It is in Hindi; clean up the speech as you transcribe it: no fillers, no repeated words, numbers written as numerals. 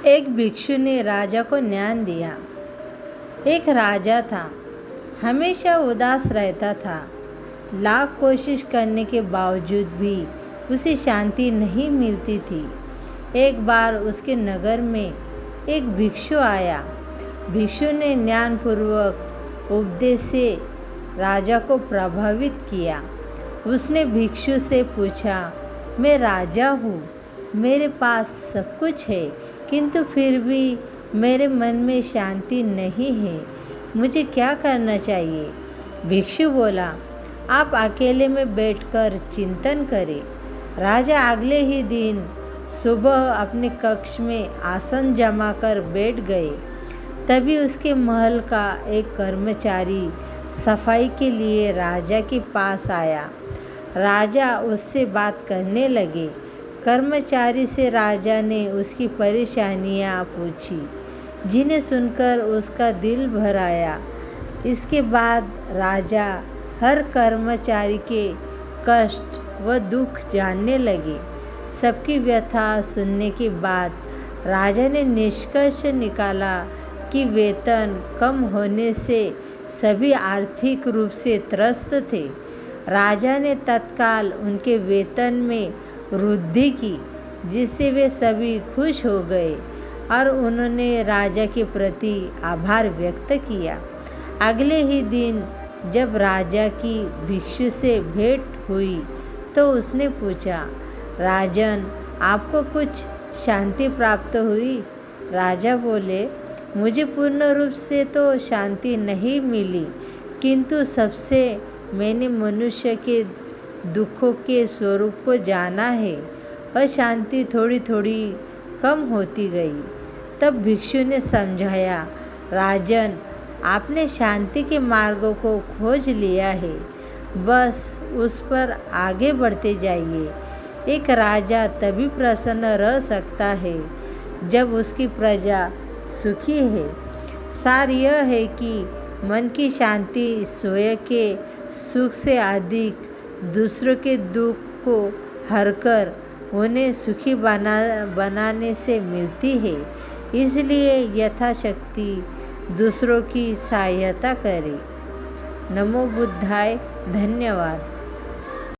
एक भिक्षु ने राजा को ज्ञान दिया। एक राजा था, हमेशा उदास रहता था। लाख कोशिश करने के बावजूद भी उसे शांति नहीं मिलती थी। एक बार उसके नगर में एक भिक्षु आया। भिक्षु ने ज्ञानपूर्वक उपदेश से राजा को प्रभावित किया। उसने भिक्षु से पूछा, मैं राजा हूँ, मेरे पास सब कुछ है, किंतु फिर भी मेरे मन में शांति नहीं है। मुझे क्या करना चाहिए? भिक्षु बोला, आप अकेले में बैठकर चिंतन करें। राजा अगले ही दिन सुबह अपने कक्ष में आसन जमा कर बैठ गए। तभी उसके महल का एक कर्मचारी सफाई के लिए राजा के पास आया। राजा उससे बात करने लगे। कर्मचारी से राजा ने उसकी परेशानियां पूछी, जिन्हें सुनकर उसका दिल भर आया। इसके बाद राजा हर कर्मचारी के कष्ट व दुख जानने लगे। सबकी व्यथा सुनने के बाद राजा ने निष्कर्ष निकाला कि वेतन कम होने से सभी आर्थिक रूप से त्रस्त थे। राजा ने तत्काल उनके वेतन में वृद्धि की, जिससे वे सभी खुश हो गए और उन्होंने राजा के प्रति आभार व्यक्त किया। अगले ही दिन जब राजा की भिक्षु से भेंट हुई तो उसने पूछा, राजन, आपको कुछ शांति प्राप्त हुई? राजा बोले, मुझे पूर्ण रूप से तो शांति नहीं मिली, किंतु सबसे मैंने मनुष्य के दुखों के स्वरूप को जाना है और शांति थोड़ी थोड़ी कम होती गई। तब भिक्षु ने समझाया, राजन, आपने शांति के मार्गों को खोज लिया है, बस उस पर आगे बढ़ते जाइए। एक राजा तभी प्रसन्न रह सकता है जब उसकी प्रजा सुखी है। सार यह है कि मन की शांति स्वयं के सुख से अधिक दूसरों के दुख को हरकर उन्हें सुखी बनाने से मिलती है। इसलिए यथाशक्ति दूसरों की सहायता करें। नमो बुद्धाय। धन्यवाद।